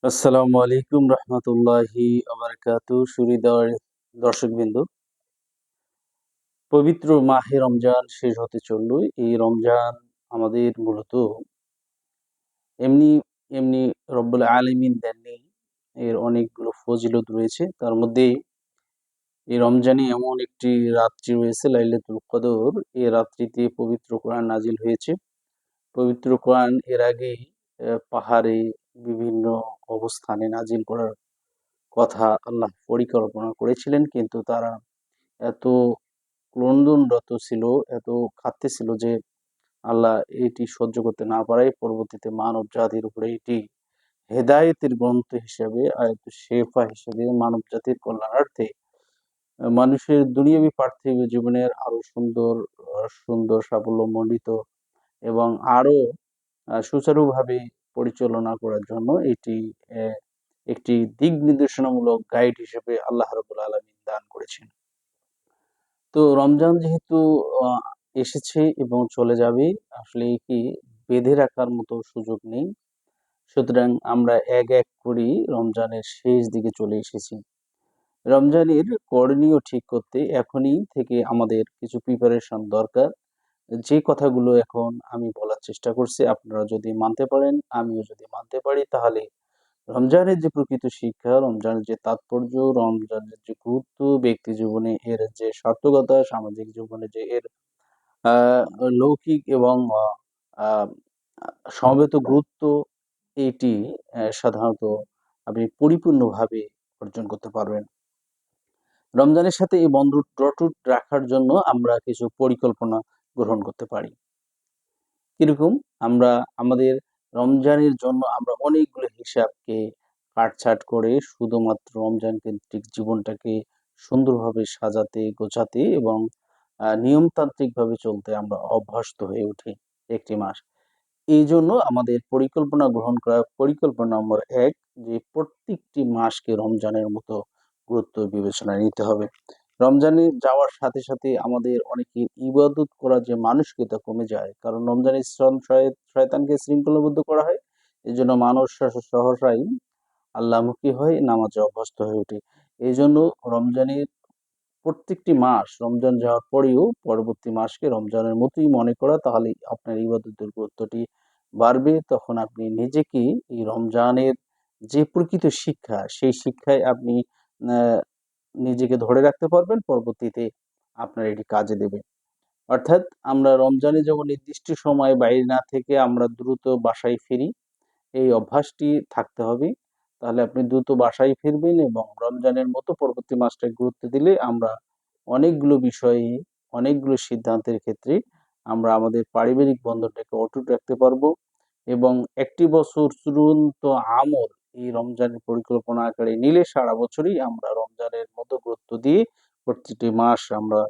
আসসালামু আলাইকুম রহমতুল্লাহি আবরাকাতু। সুহৃদয় দর্শকবৃন্দ, পবিত্র মাহে রমজান শেষ হতে চলল। এই রমজান আমাদের মূলত এমনি এমনি রব্বুল আলামিন দেননি, এর অনেকগুলো ফজিলত রয়েছে। তার মধ্যে এই রমজানে এমন একটি রাত্রি রয়েছে লাইলাতুল কদর। এই রাত্রিতে পবিত্র কোরআন নাজিল হয়েছে। পবিত্র কোরআন এর আগে পাহাড়ে বিভিন্ন অবস্থানে নাজিল করার কথা আল্লাহ পরিকল্পনা করেছিলেন, কিন্তু তারা এত ক্রন্দনরত ছিল, এত কাঁদতেছিল যে আল্লাহ এটি সহ্য করতে না পারায় পরবর্তীতে মানব জাতির উপরে এটি হেদায়েতের গ্রন্থ হিসেবে, আয়াত শেফা হিসেবে মানব জাতির কল্যাণার্থে মানুষের দুনিয়াবী পার্থিব জীবনের আরো সুন্দর সুন্দর সাফল্যমণ্ডিত এবং আরো সুচারুভাবে পরিচালনা করার জন্য এটি একটি দিক নির্দেশনামূলক গাইড হিসেবে আল্লাহ রাব্বুল আলামিন দান করেছেন। তো রমজান যেহেতু আহ, এসেছে এবং চলে যাবে, আসলে কি বেঁধে রাখার মতো সুযোগ নেই। সুতরাং আমরা এক এক করে রমজানের শেষ দিকে চলে এসেছি। রমজানের করণীয় ঠিক করতে এখনই থেকে আমাদের কিছু প্রিপারেশন দরকার। যে কথাগুলো এখন আমি বলার চেষ্টা করছি, আপনারা যদি মানতে পারেন, আমিও যদি মানতে পারি, তাহলে রমজানের যে প্রকৃত শিক্ষা, রমজানের যে তাৎপর্য, রমজানের যে গুরুত্ব, ব্যক্তি জীবনে এর যে সার্থকতা, সামাজিক জীবনে যে এর আহ, লৌকিক এবং আহ, সমবেত গুরুত্ব, এটি সাধারণত আপনি পরিপূর্ণভাবে অর্জন করতে পারবেন। রমজানের সাথে এই বন্ধন অটুট রাখার জন্য আমরা কিছু পরিকল্পনা গ্রহণ করতে পারি। কিরকম? আমরা আমাদের রমজানের জন্য আমরা অনেকগুলো হিসাবকে কাটছাঁট করে শুধুমাত্র রমজান কেন্দ্রিক জীবনটাকে সুন্দরভাবে সাজাতে, গোছাতে এবং নিয়মতান্ত্রিকভাবে চলতে আমরা অভ্যস্ত হয়ে উঠি একটি মাস। এই জন্য আমাদের পরিকল্পনা গ্রহণ করা, পরিকল্পনা নম্বর ১, যে প্রত্যেকটি মাসকে রমজানের মতো গুরুত্ব বিবেচনায় নিতে হবে। রমজানে যাওয়ার সাথে সাথে আমাদের অনেকের ইবাদত করার যে মানসিকতা কমে যায়, কারণ রমজানে শয়তানকে শৃঙ্খলাবদ্ধ করা হয়। এই জন্য মানুষ সহসাই আল্লাহমুখী হয়, নামাজে অভ্যস্ত হয়ে ওঠে। এই জন্য রমজানের প্রত্যেকটি মাস, রমজান যাওয়ার পরেও পরবর্তী মাসকে রমজানের মতোই মনে করা, তাহলে আপনার ইবাদতের গুরুত্বটি বাড়বে। তখন আপনি নিজেকে এই রমজানের যে প্রকৃত শিক্ষা, সেই শিক্ষায় আপনি আহ, নিজেকে ধরে রাখতে পারবেন, পরবর্তীতে আপনার এটি কাজে দেবে। অর্থাৎ আমরা রমজানে যেমন নির্দিষ্ট সময় বাইরে না থেকে আমরা দ্রুত বাসায় ফিরি, এই অভ্যাসটি থাকতে হবে। তাহলে আপনি দ্রুত বাসায় ফিরবেন এবং রমজানের মতো পরবর্তী মাসটায় গুরুত্ব দিলে আমরা অনেকগুলো বিষয়ে, অনেকগুলো সিদ্ধান্তের ক্ষেত্রে আমরা আমাদের পারিবারিক বন্ধনটাকে অটুট রাখতে পারবো এবং একটি বছর চূড়ান্ত আমল এই রমজানের পরিকল্পনা আকারে নিলে সারা বছরই আমরা রমজানের মতো গুরুত্ব দিয়ে প্রতিটি মাস আমরা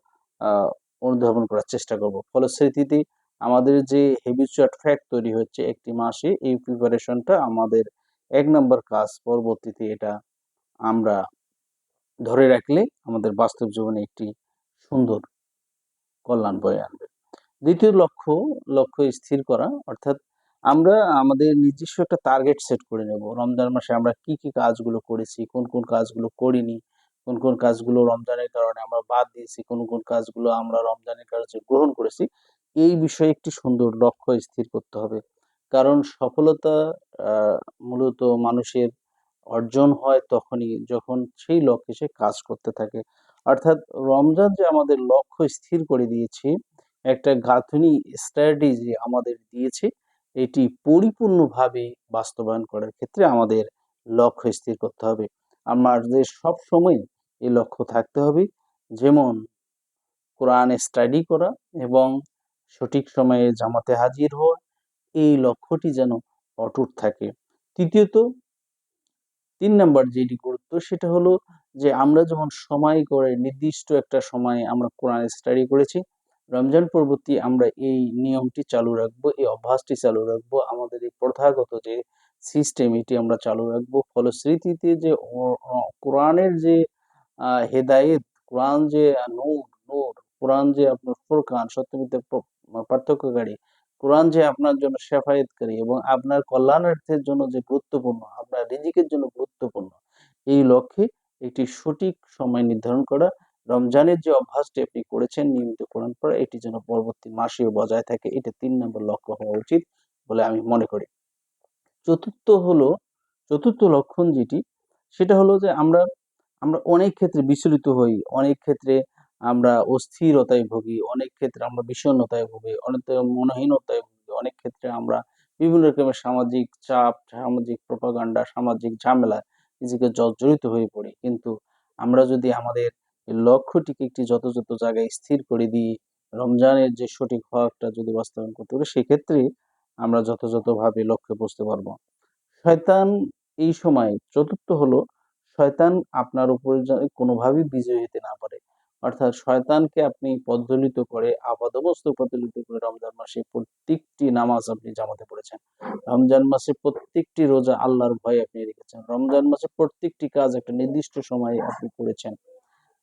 অনুধাবন করার চেষ্টা করব। ফলশ্রুতিতে আমাদের যে হ্যাবিচুয়াল ফ্যাক্ট তৈরি হচ্ছে একটি মাসে, এই প্রিপারেশনটা আমাদের ১ নম্বর কাজ। পরবর্তীতে এটা আমরা ধরে রাখলে আমাদের বাস্তব জীবনে একটি সুন্দর কল্যাণ বয়ে আনবে। দ্বিতীয় লক্ষ্য স্থির করা, অর্থাৎ আমরা আমাদের নিজস্ব একটা টার্গেট সেট করে নেব। রমজান মাসে আমরা কি কি কাজগুলো করেছি, কোন কোন কাজগুলো করিনি, কোন কোন কাজগুলো রমজানের কারণে আমরা বাদ দিয়েছি, কোন কোন কাজগুলো আমরা রমজানের কারণে গ্রহণ করেছি। এই বিষয়ে একটি সুন্দর লক্ষ্য স্থির করতে হবে। কারণ সফলতা আহ, মূলত মানুষের অর্জন হয় তখনই যখন সেই লক্ষ্যে সে কাজ করতে থাকে। অর্থাৎ রমজান যে আমাদের লক্ষ্য স্থির করে দিয়েছে, একটা গাঁথনি স্ট্র্যাটেজি আমাদের দিয়েছে, এটি পরিপূর্ণভাবে বাস্তবায়ন করার ক্ষেত্রে আমাদের লক্ষ্য স্থির করতে হবে। আমাদের সব সময় এই লক্ষ্য থাকতে হবে, যেমন কোরআন স্টাডি করা এবং সঠিক সময়ে জামাতে হাজির হওয়া, এই লক্ষ্যটি যেন অটুট থাকে। তৃতীয়ত, ৩ নাম্বার যেটি গুরুত্ব, সেটা হলো যে আমরা যখন সময় করে নির্দিষ্ট একটা সময়ে আমরা কোরআন স্টাডি করেছি, রমজান পরবর্তী আমরা এই নিয়মটি চালু রাখবো, এই অভ্যাসটি চালু রাখবো, আমাদের এই প্রথাগত যে সিস্টেম এটি আমরা চালু রাখবো। ফলশ্রুতিতে যে কোরআনের যে হেদায়েত, কোরআন যে নূর, কোরআন যে আপনার ফুরকান, সত্য মিথ্যার পার্থক্যকারী, কোরআন যে আপনার জন্য শেফায়েতকারী এবং আপনার কল্যাণার্থের জন্য যে গুরুত্বপূর্ণ, আপনার রিজিকের জন্য গুরুত্বপূর্ণ। এই লক্ষ্যে একটি সঠিক সময় নির্ধারণ করা, রমজানের যে অভ্যাসটি আপনি করেছেন নিয়মিত কোরআন পড়া, এটি যেন পরবর্তী মাসেও বজায় থাকে, এটা ৩ নম্বর লক্ষ্য হওয়া উচিত বলে আমি মনে করি। চতুর্থ হলো, চতুর্থ লক্ষণ যেটি, সেটা হলো যে আমরা আমরা অনেক ক্ষেত্রে বিচলিত হই, অনেক ক্ষেত্রে আমরা অস্থিরতায় ভুগি, অনেক ক্ষেত্রে আমরা বিষণ্ণতায় ভুগি, অনেক মনোহীনতায় ভুগি, অনেক ক্ষেত্রে আমরা বিভিন্ন রকমের সামাজিক চাপ, সামাজিক প্রোপাগান্ডা, সামাজিক ঝামেলায় নিজেকে জর্জরিত হয়ে পড়ি। কিন্তু আমরা যদি আমাদের লক্ষ্যটিকে একটি যথাযথ জায়গায় স্থির করে দিই, রমজানের যে সঠিক হকটা যদি বাস্তবায়ন করতে পারি, সেক্ষেত্রে আমরা যথাযথভাবে লক্ষ্যে পৌঁছতে পারবো। শয়তান এই সময়, চতুর্থ হলো, শয়তান আপনার উপরে যেন কোনোভাবেই বিজয়ী হতে না পারে। অর্থাৎ শয়তানকে আপনি পদদলিত করে, আপাদমস্তক পদদলিত করে রমজান মাসে প্রত্যেকটি নামাজ আপনি জামাতে পড়েছেন। রমজান মাসে প্রত্যেকটি রোজা আল্লাহর ভয়ে আপনি রেখেছেন। রমজান মাসে প্রত্যেকটি কাজ একটা নির্দিষ্ট সময়ে আপনি করেছেন।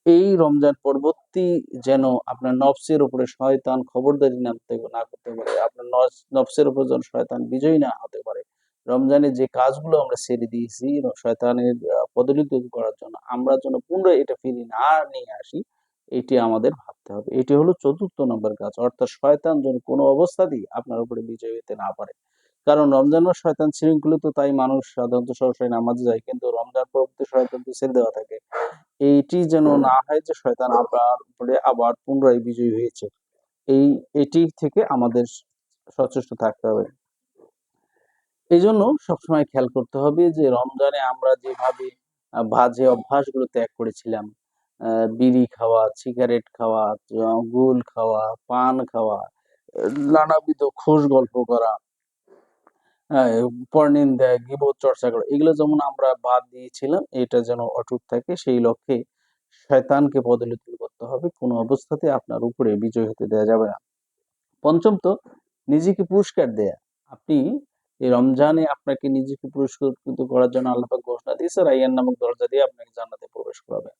এই রমজান পরবর্তী যেন আপনার নফসের উপরে শয়তান খবরদারি না করতে পারে, আপনার নফসের উপর যেন শয়তান বিজয়ী না হতে পারে। রমজানে যে কাজগুলো আমরা ছেড়ে দিয়েছি শয়তানের পদদলিত করার জন্য, আমরা যেন পুনরায় এটা ফিরিয়ে না নিয়ে আসি, এটি আমাদের ভাবতে হবে। এটি হলো চতুর্থ নম্বর কাজ, অর্থাৎ শয়তান যেন কোনো অবস্থাতেই আপনার উপরে বিজয়ী হতে না পারে। কারণ রমজান মাস শয়তান শৃঙ্খলিত, তাই মানুষ সাধারণত সরাসরি নামাজে যায়, কিন্তু রমজান পরবর্তী শয়তান তো ছেড়ে দেওয়া থাকে। এইটি যেন না হয় যে শয়তান আপনার উপরে আবার পুনরায় বিজয়ী হয়েছে। এটি থেকে আমাদের সচেষ্ট থাকতে হবে। এজন্য সবসময় খেয়াল করতে হবে যে রমজানে আমরা যেভাবে বাজে অভ্যাসগুলো ত্যাগ করেছিলাম, বিড়ি খাওয়া, সিগারেট খাওয়া, গুল খাওয়া, পান খাওয়া, নানাবিধ খোশ গল্প করা, হ্যাঁ, পরনিন্দা, গীবত চর্চা করা, এগুলো যেমন আমরা বাদ দিয়েছিলাম, এটা যেন অটুট থাকে, সেই লক্ষ্যে শয়তানকে পদদলিত করতে হবে। কোনো অবস্থাতে আপনার উপরে বিজয় হতে দেওয়া যাবে না। পঞ্চমত, নিজেকে পুরস্কার দেয়া। আপনি এই রমজানে আপনাকে নিজেকে পুরস্কৃত করার জন্য আল্লাহ পাক ঘোষণা দিয়েছে, রাইয়ান নামক দরজা দিয়ে আপনাকে জান্নাতে প্রবেশ করাবে।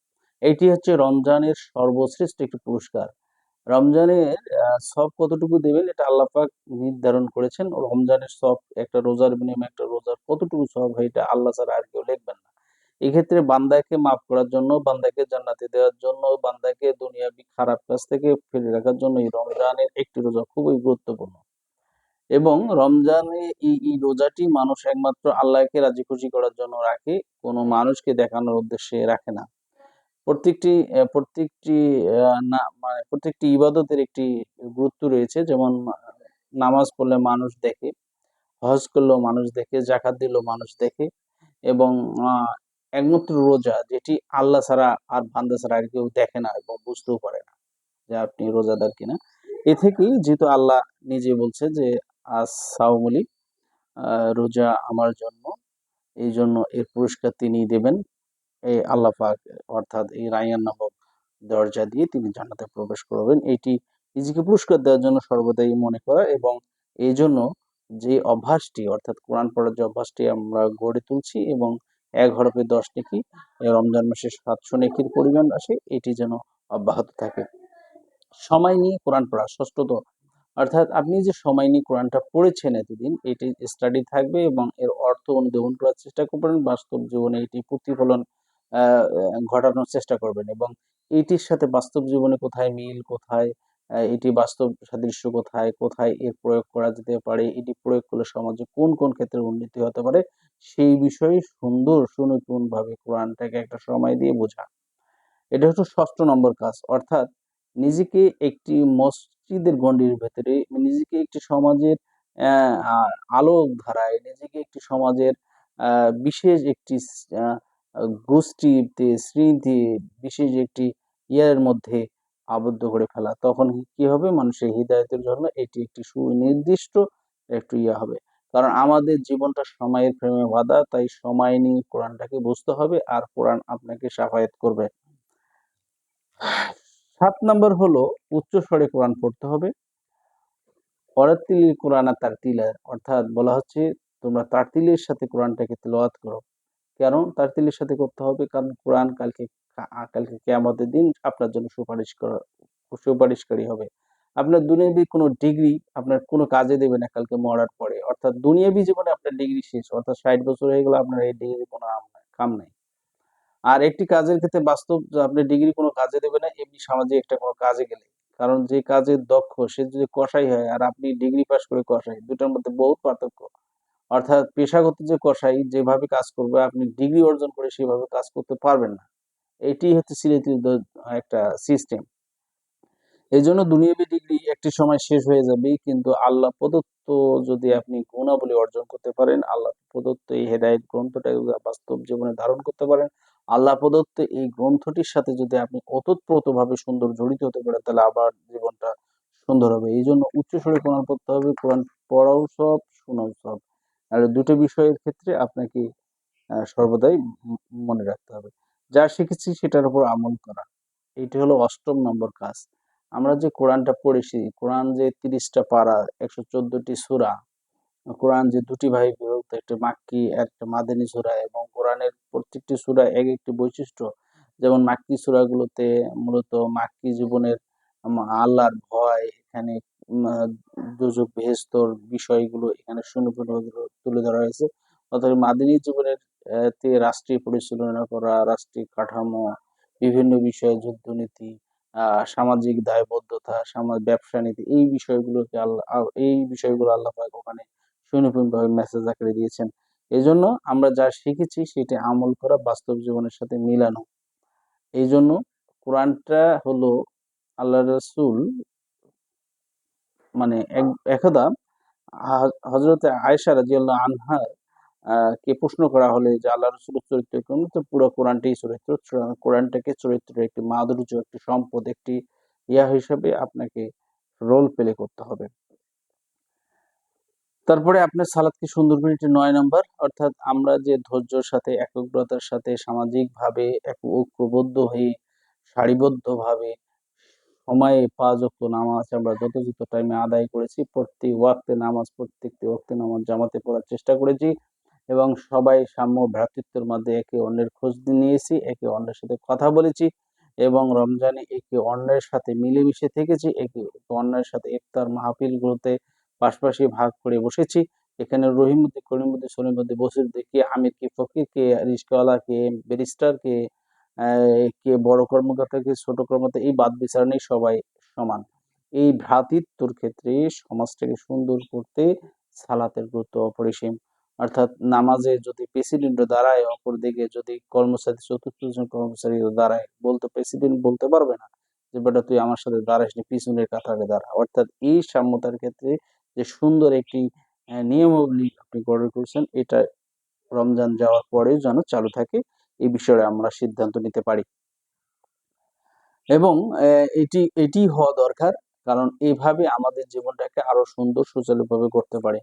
এটি হচ্ছে রমজানের সর্বশ্রেষ্ঠ একটি পুরস্কার। রমজানের সব কতটুকু দেবেন এটা আল্লাহ পাক নির্ধারণ করেছেন। রমজানের সব, একটা রোজার বিনিময়ে একটা রোজার কতটুকু সওয়াব হয় এটা আল্লাহ ছাড়া আর কেউ লিখবেন না। এক্ষেত্রে বান্দাকে মাফ করার জন্য, বান্দাকে জান্নাতে দেওয়ার জন্য, বান্দাকে দুনিয়াবি খারাপ কাজ থেকে ফিরে রাখার জন্য এই রমজানের একটি রোজা খুবই গুরুত্বপূর্ণ। এবং রমজানে এই রোজাটি মানুষ একমাত্র আল্লাহকে রাজি খুশি করার জন্য রাখে, কোনো মানুষকে দেখানোর উদ্দেশ্যে রাখে না। প্রত্যেকটি মানে প্রত্যেকটি ইবাদতের একটি গুরুত্ব রয়েছে। যেমন নামাজ পড়লে মানুষ দেখে, হজ করলেও মানুষ দেখে, জাকাত দিলেও মানুষ দেখে, এবং একমাত্র রোজা যেটি আল্লাহ ছাড়া আর বান্দা ছাড়া আর কেউ দেখে না এবং বুঝতেও পারে না যে আপনি রোজাদার কিনা। এ থেকেই যেহেতু আল্লাহ নিজে বলছে যে সাওমুলি, রোজা আমার জন্য, এই জন্য এর পুরস্কার তিনি দেবেন। এই আল্লাহ পাক অর্থাৎ এই রায়্যান নামক দরজা দিয়ে তিনি জান্নাতে প্রবেশ করবেন। এটি নিজেকে পুরস্কার দেওয়ার জন্য সর্বদাই মনে করা, এবং এই জন্য যে অভ্যাসটি, অর্থাৎ কোরআন পড়ার যে অভ্যাসটি আমরা গড়ে তুলছি, এবং ১ হরফে ১০ নেকি, রমজান মাসে ৭০০ নেকির পরিমাণ আসে, এটি যেন অব্যাহত থাকে। সময় নিয়ে কোরআন পড়া, ষষ্ঠত, অর্থাৎ আপনি যে সময় নিয়ে কোরআনটা পড়েছেন এতদিন, এটি স্টাডি থাকবে এবং এর অর্থ অনুধাবন করার চেষ্টা করবেন, বাস্তব জীবনে এটি প্রতিফলন ঘটানোর চেষ্টা করবেন, এবং এটির সাথে বাস্তব জীবনে কোথায় মিল, কোথায় এটি বাস্তব সাদৃশ্য, কোথায় কোথায় এর প্রয়োগ করা যেতে পারে, এটি প্রয়োগ করলে সমাজে কোন কোন ক্ষেত্রে উন্নতি হতে পারে, সেই বিষয়ে সুন্দর সুনিপুণভাবে কোরআনটাকে একটা সময় দিয়ে বোঝা। এটা হচ্ছে ৬ষ্ঠ নম্বর কাজ। অর্থাৎ নিজেকে একটি মসজিদের গণ্ডির ভেতরে, নিজেকে একটি সমাজের অ্যা আ আলোকধারায়, নিজেকে একটি সমাজের আ বিশেষ একটি আ আ গোষ্ঠীতে, শ্রেণীতে, বিশেষ একটি ইয়ের মধ্যে আবদ্ধ করে ফেলা। তখন কি হবে? মানুষের হিদায়াতের জন্য এটি একটি সুনির্দিষ্ট একটু ইয়ে হবে। কারণ আমাদের জীবনটা সময়ের ফ্রেমে বাঁধা, তাই সময় নিয়ে কোরআনটাকে বুঝতে হবে, আর কোরআন আপনাকে শাফায়েত করবে। ৭ নাম্বার হলো উচ্চস্বরে কোরআন পড়তে হবে। ওয়ারাত্তিলিল কুরআনা তারতিলা, অর্থাৎ বলা হচ্ছে তোমরা তারতিলের সাথে কোরআনটাকে তিলাওয়াত করো। কেন তারতিলের সাথে করতে হবে? কারণ কোরআন কালকে কিয়ামতের দিন আপনার জন্য সুপারিশকারী হবে। আপনার দুনিয়াবি কোনো ডিগ্রি আপনার কোনো কাজে দেবে না কালকে মরার পরে। অর্থাৎ দুনিয়াবি জীবনে আপনার ডিগ্রি শেষ। অর্থাৎ ৬০ বছর হয়ে গেলে আপনার এই ডিগ্রির কোনো কাম নাই। আর একটি কাজের ক্ষেত্রে বাস্তব যে আপনি ডিগ্রি কোনো কাজে দেবে না, এমনি সামাজিক একটা কোনো কাজে গেলে। কারণ যে কাজে দক্ষ সে যদি কসাই হয় আর আপনি ডিগ্রি পাস করে কসাই, ২ টার মধ্যে বহুত পার্থক্য। অর্থাৎ পেশাগত যে কসাই যেভাবে কাজ করবে আপনি ডিগ্রি অর্জন করে সেভাবে কাজ করতে পারবেন না। এটি হচ্ছে চিরাচরিত একটা সিস্টেম। এজন্য দুনিয়াবি ডিগ্রি একটি সময় শেষ হয়ে যাবে, কিন্তু আল্লাহ প্রদত্ত যদি আপনি গুণাবলী অর্জন করতে পারেন, আল্লাহ প্রদত্ত এই হেদায়েত গ্রন্থটাকে যদি বাস্তব জীবনে ধারণ করতে পারেন, আল্লাহ প্রদত্ত এই গ্রন্থটির সাথে যদি আপনি ওতপ্রোতভাবে সুন্দর জড়িত হতে পারেন, তাহলে আবার জীবনটা সুন্দর হবে। এইজন্য উচ্চস্বরে কোরআন পড়তে হবে, কোরআন পড়াও সব, শোনাও সব। আর ২ টো বিষয়ের ক্ষেত্রে আপনাকে সর্বদাই মনে রাখতে হবে। যা শিখেছি সেটার উপর আমল করা। এইটি হলো ৮ম নম্বর কাজ। আমরা যে কোরআনটা পড়েছি, কোরআন যে ৩০ টা পারা, ১১৪ টি সূরা, কোরআন যে ২ টি ভাগে বিভক্ত, একটা মাক্কি একটা মাদানী সূরা, এবং কোরআনের প্রত্যেকটি সূরা একটি বৈশিষ্ট্য। যেমন মাক্কি সূরাগুলোতে মূলত মাক্কি জীবনের আল্লাহর ভয়, এখানে আ দোজখ বেহেশতর বিষয়গুলো এখানে সুন্দরভাবে তুলে ধরা হয়েছে। অথবা মাদানী জীবনের তে রাষ্ট্রীয় পরিচালনা করা, রাষ্ট্রিক কাঠামো, বিভিন্ন বিষয়ে যুদ্ধনীতি, সামাজিক দায়বদ্ধতা, ব্যবসা নীতি, এই বিষয়গুলোকে এই বিষয়গুলো আল্লাহ পাক ওখানে সুনিপুণভাবে মেসেজ আকারে দিয়েছেন। এজন্য আমরা যা শিখেছি সেটা আমল করা, বাস্তব জীবনের সাথে মিলানো। এইজন্য কোরআনটা হলো আল্লাহর রাসূল মানে একদা হযরতে আয়েশা রাদিয়াল্লাহু আনহা কে প্রশ্ন করা হলে যে আল্লাহ রাসূলের চরিত্র কেমন, তো পুরো কোরআনটাই চরিত্র। কোরআনটাকে চরিত্রের একটি মাধুর্য, একটি সম্পদ, একটি হিসেবে আপনাকে রোল প্লে করতে হবে। তারপরে আপনার সালাদকে সুন্দর করে ৯ নাম্বার, অর্থাৎ আমরা যে ধৈর্যের সাথে, একাগ্রতার সাথে, সামাজিকভাবে ঐক্যবদ্ধ হয়ে, সারিবদ্ধভাবে সময়ে ৫ ওয়াক্ত নামাজ আমরা যথাযথ টাইমে আদায় করেছি। প্রত্যেকটি ওয়াক্তে নামাজ জামাতে পড়ার চেষ্টা করেছি, এবং সবাই সাম্য ভ্রাতৃত্বের মধ্যে একে অন্যের খোঁজ নিয়েছি, একে অন্যের সাথে কথা বলেছি, এবং রমজানে একে অন্যের সাথে মিলেমিশে থেকেছি, একে অন্যের সাথে ইফতার মাহফিলগুলোতে পাশাপাশি ভাগ করে বসেছি। এখানে রহিমদ্দি, করিমদ্দি, সলিমদ্দি, বসিরদ্দি, কে আমির, কে ফকির, কে রিস্কাওয়ালা, কে ব্যারিস্টার, কে বড় কর্মকর্তা, কে ছোট কর্মকর্তা, এই বাদ বিচার নেই, সবাই সমান। এই ভ্রাতৃত্বর ক্ষেত্রে সমাজটাকে সুন্দর করতে সালাতের গুরুত্ব অপরিসীম। অর্থাৎ নামাজে যদি প্রেসিডেন্টও দাঁড়ায়, অপরদিকে যদি কর্মচারী, চতুর্থ জন কর্মচারীও দাঁড়ায়, প্রেসিডেন্ট বলতে পারবে না যে বেটা তুই আমার সাথে দাঁড়াসনি, পিছনের কাতারে দাঁড়া। অর্থাৎ এই সাম্যতার ক্ষেত্রে যে সুন্দর একটি নিয়মাবলী আপনি গড়ে তুলছেন, এটা রমজান যাওয়ার পরেও যেন চালু থাকে, এই বিষয়ে আমরা সিদ্ধান্ত নিতে পারি। এবং এটি হওয়া দরকার, কারণ এইভাবে আমাদের জীবনটাকে আরো সুন্দর সুচারুভাবে করতে পারে।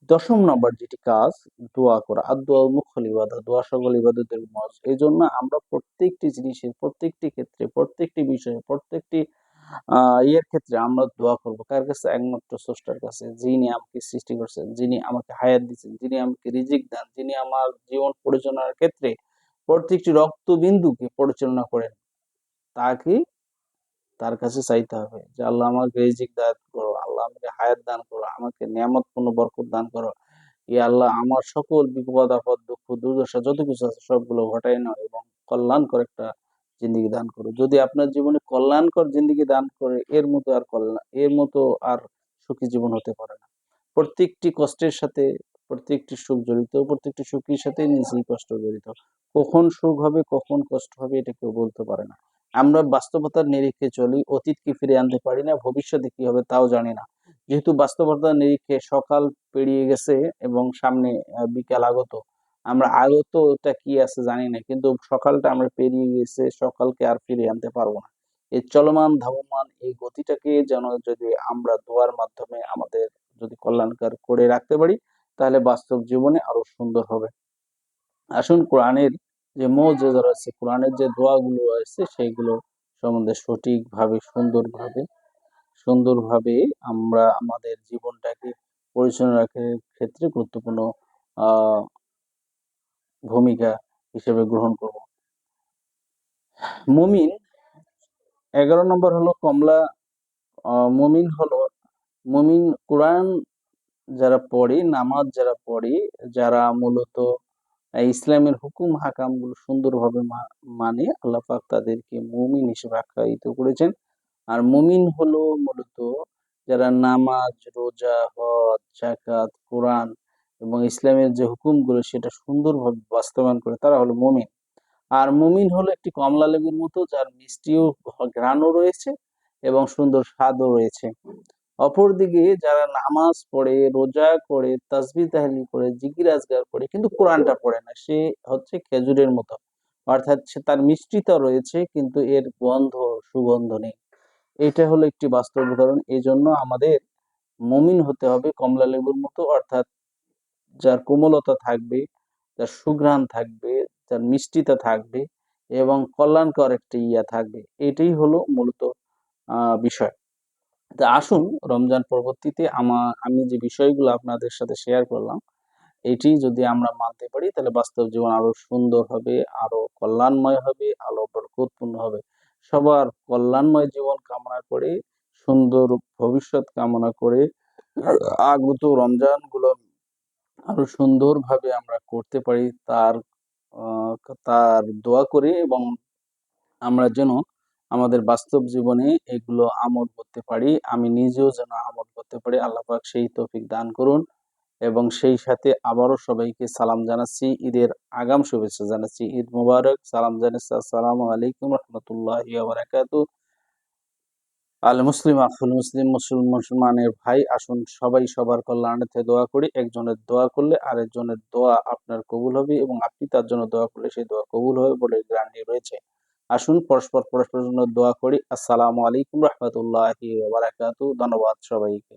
১০ম নম্বর যেটি কাজ, দোয়া করা। আর-দোয়া মুখল ইবাদত, দোয়া সকল ইবাদতের মজ। এইজন্য আমরা প্রত্যেকটি জিনিসের, প্রত্যেকটি ক্ষেত্রে, প্রত্যেকটি বিষয়ে, প্রত্যেকটি ইয়ের ক্ষেত্রে আমরা দোয়া করব। কার কাছে? একমাত্র স্রষ্টার কাছে, যিনি আমাকে সৃষ্টি করছেন, যিনি আমাকে হায়াত দিচ্ছেন, যিনি আমাকে রিজিক দেন, যিনি আমার জীবন পরিচালনার ক্ষেত্রে প্রত্যেকটি রক্তবিন্দুকে পরিচালনা করেন। তাকে তার কাছে চাইতে হবে যে আল্লাহ আমাকে রিজিক দান করো, আল্লাহ আমাকে হায়াত দান করো, আমাকে নিয়ামতপূর্ণ বরকত দান করো। ইয়া আল্লাহ, আমার সকল বিপদ আপদ, দুঃখ দুর্দশা যত কিছু আছে সবগুলো ঘটায় নাও, এবং কল্যাণকর একটা জিন্দেগি দান করো। যদি আপনার জীবনে কল্যাণকর জিন্দেগি দান করে, এর মতো আর সুখী জীবন হতে পারে না। প্রত্যেকটি কষ্টের সাথে প্রত্যেকটি সুখ জড়িত, প্রত্যেকটি সুখের সাথে নিচেই কষ্ট জড়িত। কখন সুখ হবে, কখন কষ্ট হবে, এটা কেউ বলতে পারে না। আমরা বাস্তবতার নিরিখে চলি, অতীতকে ফিরে আনতে পারি না, ভবিষ্যতে কি হবে তাও জানি না। যেহেতু বাস্তবতার নিরিখে সকাল পেরিয়ে গেছে এবং সামনে বিকাল আগত, আমরা আগতটা কি আছে জানি না, কিন্তু সকালটা আমরা পেরিয়ে গেছে, সকালকে আর ফিরিয়ে আনতে পারবো না। এই চলমান ধাবমান এই গতিটাকে যেন যদি আমরা দোয়ার মাধ্যমে আমাদের যদি কল্যাণকর করে রাখতে পারি, তাহলে বাস্তব জীবনে আরো সুন্দর হবে। আসুন কোরআনের যে মুজিজা রয়েছে, কোরআনের যে দোয়াগুলো আছে, সেইগুলো সম্বন্ধে সঠিকভাবে, সুন্দরভাবে আমরা আমাদের জীবনটাকে পরিচালনার ক্ষেত্রে গুরুত্বপূর্ণ আহ ভূমিকা হিসেবে গ্রহণ করব। মুমিন ১১ নম্বর হলো মুমিন হলো, মুমিন কোরআন যারা পড়ে, নামাজ যারা পড়ে, যারা মূলত ইসলামের হুকুম হাকামগুলো সুন্দরভাবে মানে, আল্লাহ পাক তাদেরকে মুমিন হিসেবে আখ্যায়িত করেছেন। আর মুমিন হলো মূলত যারা নামাজ, রোজা, হজ, যাকাত, কোরআন এবং ইসলামের যে হুকুমগুলো সেটা সুন্দরভাবে বাস্তবায়ন করে, তারা হলো মুমিন। আর মুমিন হলো একটি কমলা লেবুর মতো, যার মিষ্টিও ঘ্রাণও রয়েছে এবং সুন্দর স্বাদও রয়েছে। অপরদিকে যারা নামাজ পড়ে, রোজা করে, তাসবিহ তাহলিল করে, জিকির আজগার করে, কিন্তু কোরআনটা পড়ে না, সে হচ্ছে খেজুরের মতো, অর্থাৎ সে তার মিষ্টিতা রয়েছে কিন্তু এর সুগন্ধ নেই। এটা হলো একটি বাস্তব উদাহরণ। এই জন্য আমাদের মুমিন হতে হবে কমলা লেবুর মতো, অর্থাৎ যার কোমলতা থাকবে, যার সুঘ্রাণ থাকবে, যার মিষ্টিতা থাকবে এবং কল্যাণকর একটা ইয়া থাকবে। এটাই হলো মূলত বিষয়। তা আসুন, রমজান পরবর্তীতে আমি যে বিষয়গুলো আপনাদের সাথে শেয়ার করলাম, এটি যদি আমরা মানতে পারি তাহলে বাস্তব জীবন আরো সুন্দর হবে, আরো কল্যাণময় হবে, আরো বরকতপূর্ণ হবে। সবার কল্যাণময় জীবন কামনা করে, সুন্দর ভবিষ্যৎ কামনা করে, আগত রমজান গুলো আরো সুন্দরভাবে আমরা করতে পারি আহ, তার দোয়া করি, এবং আমরা যেন আমাদের বাস্তব জীবনে এগুলো আমল করতে পারি, আমি নিজেও যেন আমল করতে পারি। আল্লাহ পাক সেই তৌফিক দান করুন। এবং সেই সাথে আবারও সবাইকে সালাম জানাচ্ছি, ঈদের আগাম শুভেচ্ছা জানাচ্ছি। ঈদ মুবারক। সালাম জানাচ্ছি। আসসালামু আলাইকুম রহমতুল্লাহি ওয়া বারাকাতুহু। আল মুসলিম আখুল মুসলিম, মুসলমানের ভাই, আসুন সবাই সবার কল্যাণার্থে দোয়া করি। একজনের দোয়া করলে আরেকজনের দোয়া আপনার কবুল হবে, এবং আপনি তার জন্য দোয়া করলে সেই দোয়া কবুল হবে বলে গ্যারান্টি রয়েছে। আসুন পরস্পরের জন্য দোয়া করি। আসসালামু আলাইকুম রহমতুল্লাহি ওয়া বারাকাতুহু। ধন্যবাদ সবাইকে।